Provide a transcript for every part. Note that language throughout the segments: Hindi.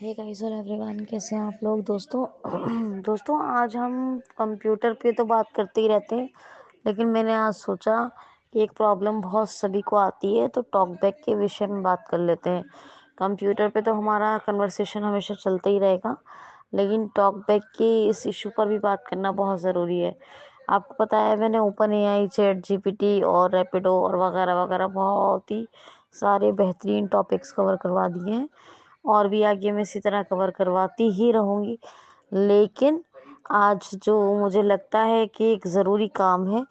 हे गाइस और एवरीवन, कैसे हैं आप लोग दोस्तों। दोस्तों आज हम कंप्यूटर पे तो बात करते ही रहते हैं, लेकिन मैंने आज सोचा कि एक प्रॉब्लम बहुत सभी को आती है, तो टॉकबैक के विषय में बात कर लेते हैं। कंप्यूटर पे तो हमारा कन्वर्सेशन हमेशा चलता ही रहेगा, लेकिन टॉकबैक के इस इशू पर भी बात करना बहुत ज़रूरी है। आपको पता है, मैंने ओपन एआई, चैट जीपीटी और रैपिडो और वगैरह वगैरह बहुत ही सारे बेहतरीन टॉपिक्स कवर करवा दिए हैं, और भी आगे मैं इसी तरह कवर करवाती ही रहूँगी। लेकिन आज जो मुझे लगता है कि एक ज़रूरी काम है,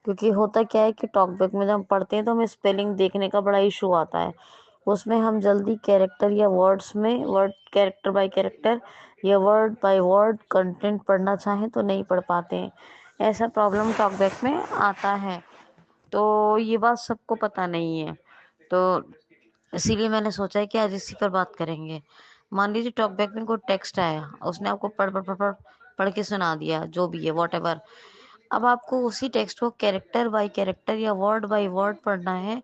क्योंकि होता क्या है कि टॉकबैक में जब हम पढ़ते हैं तो हमें स्पेलिंग देखने का बड़ा इशू आता है। उसमें हम जल्दी कैरेक्टर या वर्ड्स में वर्ड कैरेक्टर बाय कैरेक्टर या वर्ड बाय वर्ड कंटेंट पढ़ना चाहें तो नहीं पढ़ पाते हैं। ऐसा प्रॉब्लम टॉकबैक में आता है, तो ये बात सबको पता नहीं है। तो इसीलिए मैंने सोचा है कि आज इसी पर बात करेंगे। मान लीजिए टॉकबैक में कोई टेक्स्ट आया, उसने आपको पढ़ पढ़ पढ़ पढ़ पढ़ के सुना दिया, जो भी है वॉट एवर। अब आपको उसी टेक्स्ट को कैरेक्टर बाय कैरेक्टर या वर्ड बाय वर्ड पढ़ना है,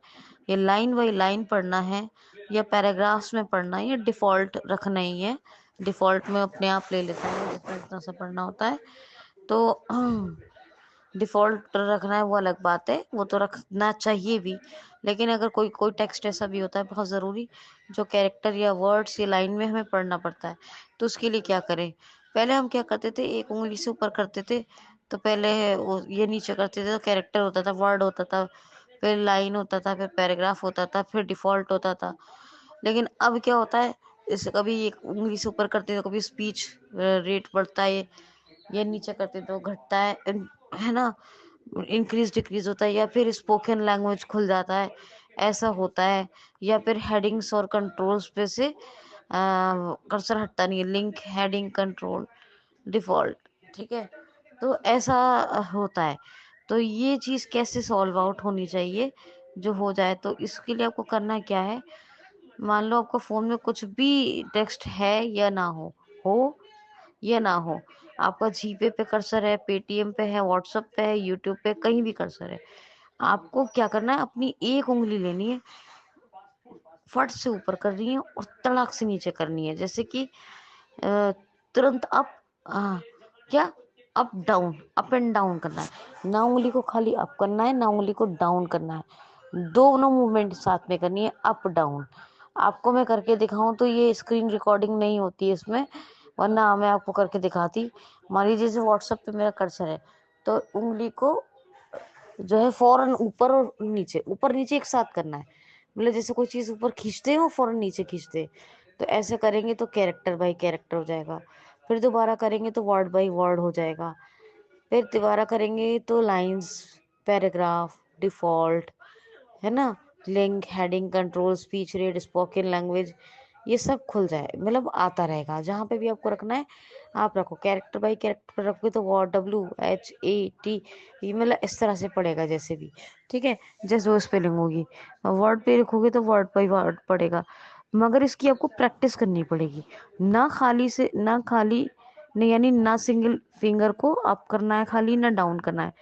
या लाइन बाय लाइन पढ़ना है, या पैराग्राफ्स में पढ़ना है, या डिफ़ॉल्ट रखना ही है। डिफ़ॉल्ट में अपने आप ले लेता है जितना जितना सा पढ़ना होता है। तो डिफ़ॉल्ट रखना है वो अलग बात है, वो तो रखना चाहिए भी। लेकिन अगर कोई कोई टेक्स्ट ऐसा भी होता है बहुत ज़रूरी, जो कैरेक्टर या वर्ड्स या लाइन में हमें पढ़ना पड़ता है, तो उसके लिए क्या करें। पहले हम क्या करते थे, एक उंगली से ऊपर करते थे, तो पहले वो ये नीचे करते थे तो कैरेक्टर होता था, वर्ड होता था, फिर लाइन होता था, फिर पैराग्राफ होता था, फिर डिफ़ॉल्ट होता था। लेकिन अब क्या होता है, जैसे कभी एक उंगली से ऊपर करते हैं तो कभी स्पीच रेट बढ़ता है, ये नीचे करते तो घटता है ना, इंक्रीज डिक्रीज होता है, या फिर स्पोकन लैंग्वेज खुल जाता है, ऐसा होता है। या फिर हेडिंग्स और कंट्रोल्स पे से कर्सर हटता नहीं है, लिंक हेडिंग कंट्रोल डिफॉल्ट, ठीक है। तो ऐसा होता है। तो ये चीज़ कैसे सॉल्व आउट होनी चाहिए, जो हो जाए, तो इसके लिए आपको करना क्या है। मान लो आपको फ़ोन में कुछ भी टेक्स्ट है या ना हो या ना हो, आपका जीपे पे कर्सर है, पेटीएम पे है, व्हाट्सएप पे है, यूट्यूब पे, कहीं भी कर्सर है, आपको क्या करना है, अपनी एक उंगली लेनी है, फट से ऊपर करनी है और तड़ाक से नीचे करनी है। जैसे कि तुरंत अप, क्या, up down, up and down करना है। ना उंगली को खाली अप करना है, ना उंगली को डाउन करना है, दोनों मूवमेंट साथ में करनी है, अप डाउन। आपको मैं करके दिखाऊं तो ये स्क्रीन रिकॉर्डिंग नहीं होती है इसमें, वरना मैं आपको करके दिखाती। मान लीजिए जैसे व्हाट्सएप पे मेरा कर्सर है, तो उंगली को जो है फौरन ऊपर और नीचे, ऊपर नीचे एक साथ करना है। मतलब जैसे कोई चीज़ ऊपर खींचते हो फौरन नीचे खींचते हैं, तो ऐसे करेंगे तो कैरेक्टर बाय कैरेक्टर हो जाएगा। फिर दोबारा करेंगे तो वर्ड बाय वर्ड हो जाएगा। फिर दोबारा करेंगे तो लाइंस, पैराग्राफ, डिफ़ॉल्ट, है ना, link heading control speech rate spoken language, ये सब खुल जाए, मतलब आता रहेगा। जहाँ पे भी आपको रखना है आप रखो, कैरेक्टर बाय कैरेक्टर रखोगे तो WHAT, ये मतलब इस तरह से पड़ेगा जैसे भी, ठीक है, जैसे वो स्पेलिंग होगी। वर्ड पे लिखोगे तो वर्ड बाय वर्ड पड़ेगा, मगर इसकी आपको प्रैक्टिस करनी पड़ेगी। ना खाली से ना खाली नहीं, यानी ना सिंगल फिंगर को अप करना है खाली, ना डाउन करना है,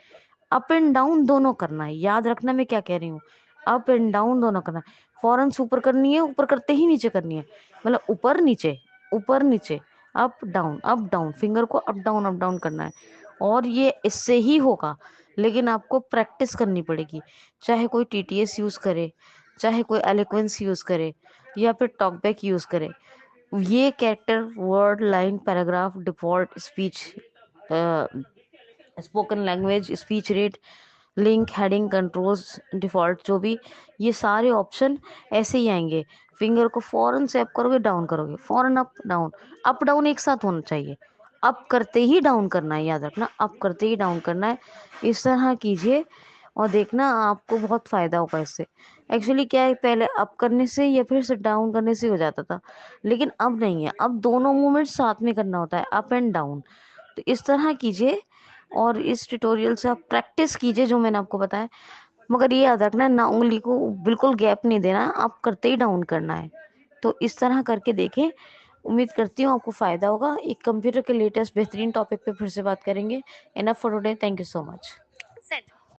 अप एंड डाउन दोनों करना है। याद रखना मैं क्या कह रही हूँ, अप एंड डाउन दोनों करना है। फौरन से ऊपर करनी है, ऊपर करते ही नीचे करनी है, मतलब ऊपर नीचे, अप डाउन, फिंगर को अप डाउन करना है। और ये इससे ही होगा, लेकिन आपको प्रैक्टिस करनी पड़ेगी। चाहे कोई टीटीएस यूज करे, चाहे कोई एलोक्वेंस यूज करे, या फिर टॉकबैक यूज करे, ये character word line paragraph default speech spoken language speech rate link heading controls default, जो भी, ये सारे ऑप्शन ऐसे ही आएंगे। फिंगर को फौरन से अप करोगे, डाउन करोगे, फौरन अप डाउन एक साथ होना चाहिए। अप करते ही डाउन करना है, याद रखना, अप करते ही डाउन करना है। इस तरह कीजिए और देखना आपको बहुत फायदा होगा इससे। एक्चुअली क्या है, पहले अप करने से या फिर से डाउन करने से हो जाता था, लेकिन अब नहीं है, अब दोनों मूवमेंट साथ में करना होता है, अप एंड डाउन। तो इस तरह कीजिए और इस ट्यूटोरियल से आप प्रैक्टिस कीजिए जो मैंने आपको बताया। मगर ये याद रखना, ना उंगली को बिल्कुल गैप नहीं देना, आप करते ही डाउन करना है। तो इस तरह करके देखें, उम्मीद करती हूँ आपको फायदा होगा। एक कंप्यूटर के लेटेस्ट बेहतरीन टॉपिक पे फिर से बात करेंगे। Enough for today, thank you so much.